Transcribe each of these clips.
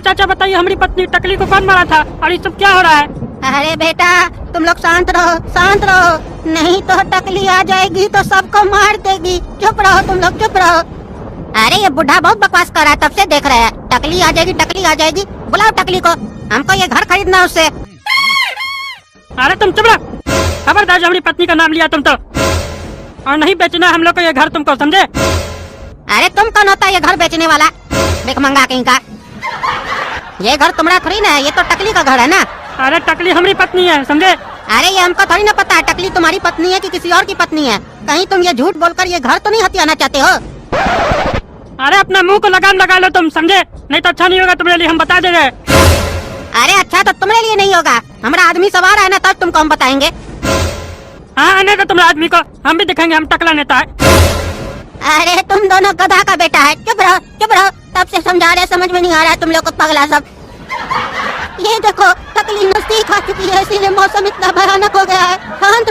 चाचा बताइए, हमारी पत्नी टकली को कौन मारा था और ये सब क्या हो रहा है? अरे बेटा तुम लोग शांत रहो, नहीं तो टकली आ जाएगी तो सबको मार देगी। चुप रहो तुम लोग, चुप रहो। अरे ये बुढ़ा बहुत बकवास कर रहा है, तब से देख रहे हैं। टकली आ जाएगी, बुलाओ टकली को, हमको ये घर खरीदना है उससे। अरे तुम चुप रहो, खबरदार हमारी पत्नी का नाम लिया तुम तो, और नहीं बेचना हम लोग को ये घर, तुमको समझे? अरे तुम कौन होता है ये घर बेचने वाला, भिखमंगा कहीं का? ये घर तुम्हारा थोड़ी ना है, ये तो टकली का घर है ना। अरे टकली हमारी पत्नी है, समझे? अरे ये हमको थोड़ी ना पता है टकली तुम्हारी पत्नी है कि किसी और की पत्नी है। कहीं तुम ये झूठ बोलकर ये घर तो नहीं हथियाना चाहते हो? अरे अपना मुंह को लगाम लगा लो तुम, समझे? नहीं तो अच्छा नहीं होगा तुम्हारे लिए, हम बता देंगे। अरे अच्छा तो तुम्हारे लिए नहीं होगा, हमारा आदमी सवार है ना, तब तुमको हम बताएंगे। हाँ आने दो तुम्हारे आदमी को, हम भी दिखाएंगे हम टकला नेता है। अरे तुम दोनों गधा का बेटा है, चुप रहो। तब से समझा रहे, समझ में नहीं आ रहा है तुम लोग को, पगला सब। ये देखो टकली नजदीक आ चुकी है, इसीलिए मौसम इतना भयानक हो गया है। शांत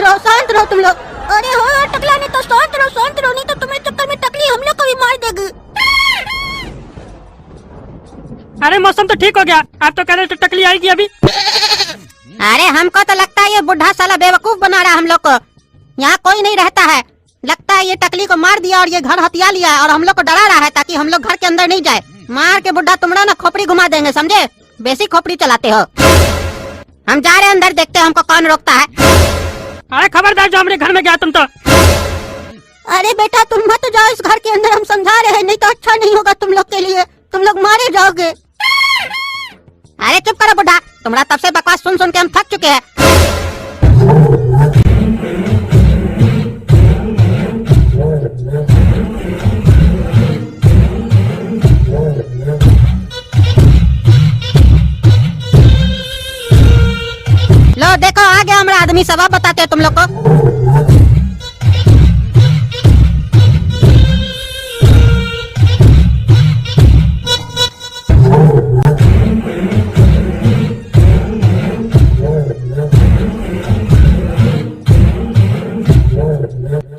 रहो तुम लोग। अरे हो टकला ने तो शांत रहो, नहीं तो तुम्हारे चक्कर में टकली हम लोग को भी मार देगी। अरे मौसम तो ठीक हो गया, आप तो कह रहे थे टकली आएगी अभी। अरे हमको तो लगता है ये बुढ़ा साला बेवकूफ बना रहा है हम लोग को। यहाँ कोई नहीं रहता है, लगता है ये टकली को मार दिया और ये घर हथिया लिया है और हम लोग को डरा रहा है ताकि हम लोग घर के अंदर नहीं जाए। मार के बुढ़ा तुम्हारा ना खोपड़ी घुमा देंगे, समझे? बेसिक खोपड़ी चलाते हो। हम जा रहे हैं अंदर, देखते हैं हमको कौन रोकता है। अरे खबरदार जो हमारे घर में गया तुम तो। अरे बेटा तुम मत जाओ इस घर के अंदर, हम समझा रहे हैं, नहीं तो अच्छा नहीं होगा तुम लोग के लिए, तुम लोग मारे जाओगे। अरे चुप करो बुढ़ा, तुम्हारा तब से बकवास सुन सुन के हम थक चुके हैं। लो देखो आ गया हमारा आदमी, सब अब बताते हैं तुम लोग को।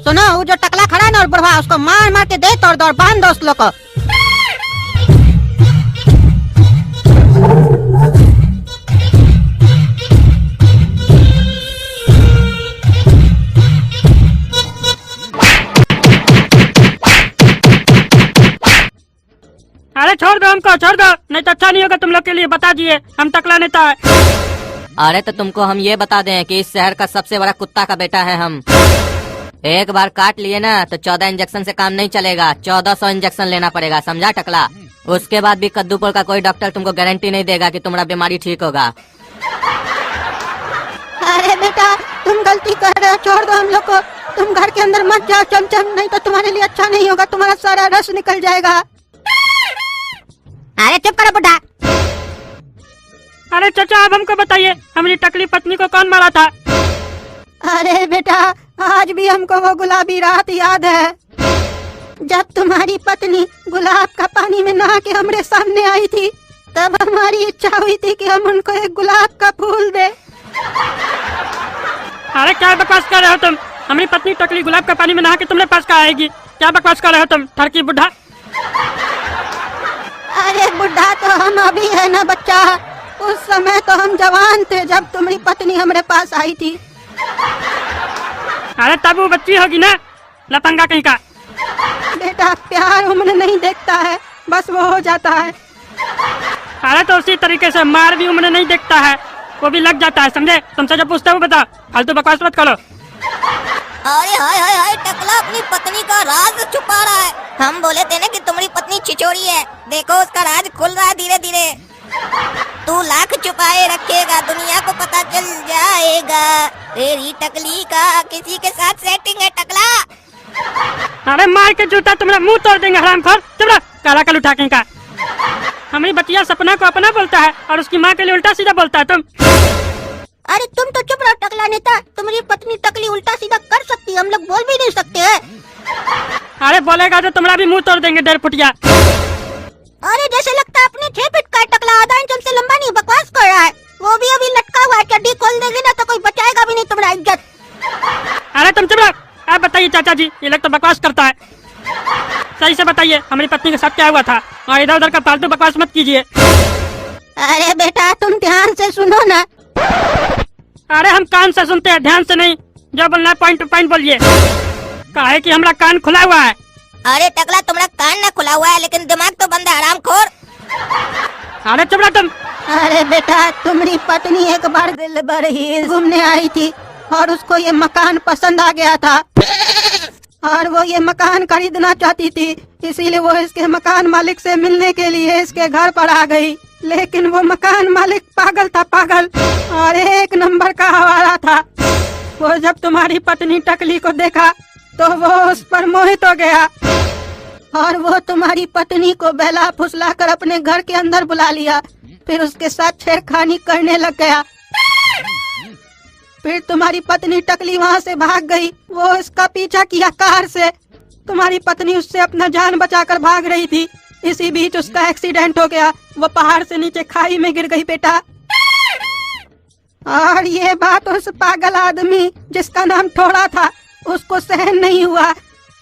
सुनो वो जो टकला खड़ा है ना और बुढ़वा, उसको मार मार के दे तोड़ बांध दो उस लोग को। अरे छोड़ दो हमको, छोड़ दो, नहीं तो अच्छा नहीं होगा तुम लोग के लिए, बता दिए हम टकला नेता है। अरे तो तुमको हम ये बता दें कि इस शहर का सबसे बड़ा कुत्ता का बेटा है हम। एक बार काट लिए ना तो 14 इंजेक्शन से काम नहीं चलेगा, 1400 इंजेक्शन लेना पड़ेगा, समझा टकला? उसके बाद भी कद्दूपुर का कोई डॉक्टर तुमको गारंटी नहीं देगा कि तुम्हारा बीमारी ठीक होगा। अरे बेटा तुम गलती कर रहे हो, छोड़ दो हम लोग को, तुम घर के अंदर मत जाओ, चमचम, नहीं तो तुम्हारे लिए अच्छा नहीं होगा, तुम्हारा सारा रस निकल जाएगा। अरे चुप करो बुढ़ा। अरे चाचा अब हमको बताइए, हमारी टकली पत्नी को कौन मारा था? अरे बेटा आज भी हमको वो गुलाबी रात याद है जब तुम्हारी पत्नी गुलाब का पानी में नहा के हमारे सामने आई थी, तब हमारी इच्छा हुई थी कि हम उनको एक गुलाब का फूल दे। अरे क्या बकवास कर रहे हो तुम? हमारी पत्नी टकली गुलाब का पानी में नहा के तुम्हारे पास कहाँ आएगी? क्या बकवास कर रहे हो तुम ठरकी बुढ़ा? अरे बुढ़ा तो हम अभी है ना बच्चा, उस समय तो हम जवान थे जब तुम्हारी पत्नी हमारे पास आई थी। अरे तब वो बच्ची होगी ना, लफंगा कहीं का। बेटा प्यार उम्र नहीं देखता है, बस वो हो जाता है। अरे तो उसी तरीके से मार भी उम्र नहीं देखता है, वो भी लग जाता है, समझे? तुमसे जो पूछता है वो बताओ, फालतू बकवास मत करो। अरे हाय टकला अपनी पत्नी का राज छुपा रहा है। हम बोले थे ना कि तुम्हारी पत्नी छिछोरी है, देखो उसका राज खुल रहा है धीरे धीरे। तू लाख छुपाए रखेगा, दुनिया को पता चल जाएगा तेरी टकली का किसी के साथ सेटिंग है टकला। अरे मार के जूता तुम्हारा मुंह तोड़ देंगे हरामखोर, चुप रहो, काला कल उठा कहीं का। हमारी बच्चिया सपना को अपना बोलता है और उसकी माँ के लिए उल्टा सीधा बोलता है तुम। अरे तुम तो चुप रहो टकला नेता, तुम्हारी पत्नी टकली उल्टा सीधा कर सकती है, हम लोग बोल भी नहीं सकते हैं। अरे बोलेगा तो तुम्हारा भी मुंह तोड़ देंगे डेढ़ फुटिया। अरे जैसे लगता है अपने 6 फीट का टकला, आधा इंच हमसे लंबा नहीं, बकवास कर रहा है। वो भी अभी लटका हुआ है, चड्डी खोल देगी ना तो कोई बचाएगा भी नहीं तुम्हारा इज्जत। अरे तुम चुप रहो, आप बताइए चाचा जी, ये लोग तो बकवास करता है। सही से बताइए हमारी पत्नी के साथ क्या हुआ था, और इधर उधर का फालतू बकवास मत कीजिए। अरे बेटा तुम ध्यान से सुनो ना। अरे हम कान से सुनते हैं, ध्यान से नहीं। जो बोलना है पॉइंट टू पॉइंट बोलिए। काहे कि हमारा कान खुला हुआ है। अरे टकला तुम्हारा कान ना खुला हुआ है लेकिन दिमाग तो बंद है, हरामखोर। अरे चुप रह तुम। अरे बेटा तुम्हारी पत्नी एक बार दिल भर ही घूमने आई थी और उसको ये मकान पसंद आ गया था और वो ये मकान खरीदना चाहती थी, इसीलिए वो इसके मकान मालिक से मिलने के लिए इसके घर पर आ गई। लेकिन वो मकान मालिक पागल था, पागल, और एक नंबर का हवाला था। वो जब तुम्हारी पत्नी टकली को देखा तो वो उस पर मोहित हो गया और वो तुम्हारी पत्नी को बहला फुसला कर अपने घर के अंदर बुला लिया, फिर उसके साथ छेड़खानी करने लग गया। फिर तुम्हारी पत्नी टकली वहाँ से भाग गई। वो इसका पीछा किया कार से। तुम्हारी पत्नी उससे अपना जान बचाकर भाग रही थी, इसी बीच उसका एक्सीडेंट हो गया। वो पहाड़ से नीचे खाई में गिर गई बेटा। और ये बात उस पागल आदमी जिसका नाम ठोड़ा था उसको सहन नहीं हुआ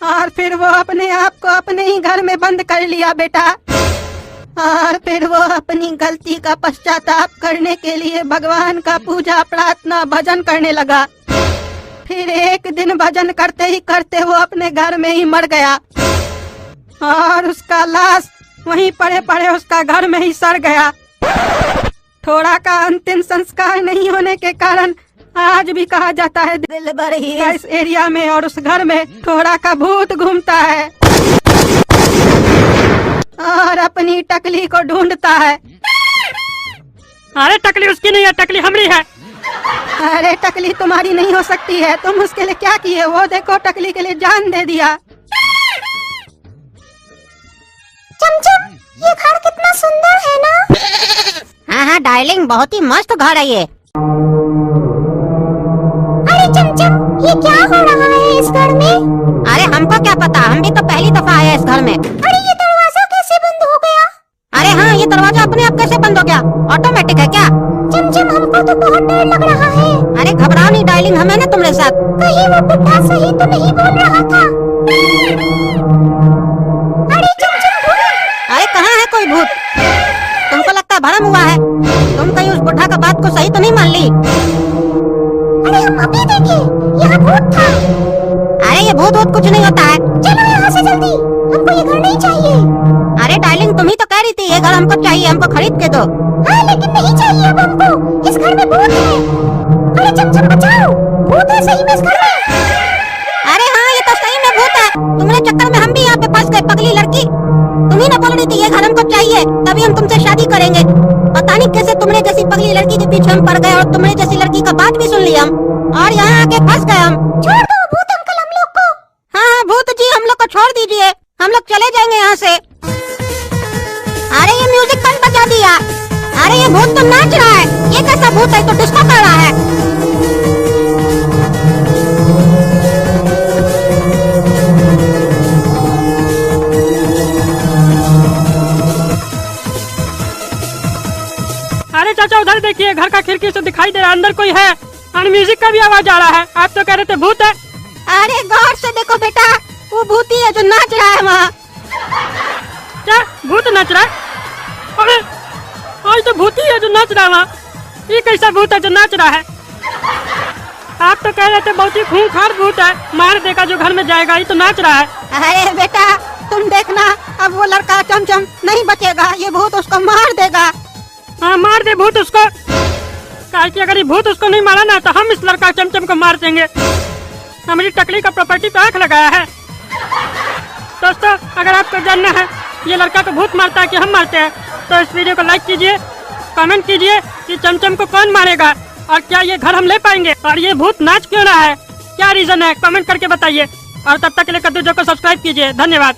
और फिर वो अपने आप को अपने ही घर में बंद कर लिया बेटा। और फिर वो अपनी गलती का पश्चाताप करने के लिए भगवान का पूजा प्रार्थना भजन करने लगा। फिर एक दिन भजन करते ही करते वो अपने घर में ही मर गया और उसका लाश वहीं पड़े पड़े उसका घर में ही सड़ गया। थोड़ा का अंतिम संस्कार नहीं होने के कारण आज भी कहा जाता है दिल भर ही इस एरिया में और उस घर में थोड़ा का भूत घूमता है और अपनी टकली को ढूंढता है। अरे टकली उसकी नहीं है, टकली हमारी है। अरे टकली तुम्हारी नहीं हो सकती है, तुम उसके लिए क्या किए? वो देखो टकली के लिए जान दे दिया। चमचम ये घर कितना सुंदर है ना। हाँ हाँ डार्लिंग, बहुत ही मस्त घर है ये। अरे चमचम ये क्या हो रहा है इस घर में? अरे हमको क्या पता, हम भी तो पहली दफा आए इस घर में। अरे ये दरवाजा कैसे बंद हो गया? अरे हाँ, ये दरवाजा अपने आप कैसे बंद हो गया? ऑटोमेटिक है क्या? चमचम हमको तो बहुत डर लग रहा है। अरे घबराओ नहीं डार्लिंग, हम है ना तुम्हारे साथ। कहीं वो बुढ़ा सही तो नहीं बोल रहा था? अरे चमचम भूत! अरे कहाँ है कोई भूत? तुमको लगता है भरम हुआ है? तुम कहीं उस बुढ़ा का बात को सही तो नहीं मान ली? अरे हम अभी देखे यहाँ भूत था। अरे ये भूत वूत कुछ नहीं होता है। चलो यहाँ से जल्दी, हमको ये घर नहीं चाहिए। अरे डार्लिंग तुम ही तो कह रही थी ये घर हमको चाहिए, हमको खरीद के दो। हाँ लेकिन नहीं चाहिए अब हमको, इस घर में भूत है। अरे चमचम बचाओ, भूत है सही में इस घर में। अरे हाँ ये तो सही में भूत है, तुम्हारे चक्कर में हम भी यहाँ पे फंस गए पगली लड़की। तुम ही ना बोल रही थी ये घर हमको चाहिए, तभी हम तुमसे शादी करेंगे। पता नहीं कैसे तुम्हारे जैसी पगली लड़की के पीछे हम पड़ गए और तुम्हारे जैसी लड़की का बात भी सुन लिया हम और यहाँ आके फंस गए हम। छोड़ दो भूत अंकल हम लोग को। हाँ भूत जी हम लोग को छोड़ दीजिए, हम लोग चले जाएंगे यहाँ से। अरे ये म्यूजिक बंद बजा दिया। अरे ये भूत तो नाच रहा है, ये कैसा भूत है? तो डिस्को कर रहा है। अरे चाचा उधर देखिए, घर का खिड़की से दिखाई दे रहा है अंदर कोई है और म्यूजिक का भी आवाज आ रहा है। आप तो कह रहे थे भूत है। अरे गौर से देखो बेटा, वो भूती है जो नाच रहा है वहाँ। क्या भूत नाच रहा है? अरे आज तो भूती है जो नाच रहा है वहाँ। ये कैसा भूत है जो नाच रहा है? आप तो कह रहे थे बहुत ही खूंखार भूत है, मार देगा जो घर में जाएगा। ये तो नाच रहा है। अरे बेटा तुम देखना, अब वो लड़का चमचम नहीं बचेगा, ये भूत उसको मार देगा। हाँ मार दे भूत उसको, काहे कि अगर ये भूत उसको नहीं मारा ना तो हम इस लड़का चमचम को मार देंगे। हमारी टकली का प्रॉपर्टी पे आंख लगाया है। दोस्तों अगर आपको जानना है ये लड़का को भूत मारता है कि हम मारते हैं तो इस वीडियो को लाइक कीजिए, कमेंट कीजिए कि चमचम को कौन मारेगा और क्या ये घर हम ले पाएंगे और ये भूत नाच क्यों रहा है, क्या रीजन है, कमेंट करके बताइए। और तब तक के लिए कद्दू जो को सब्सक्राइब कीजिए। धन्यवाद।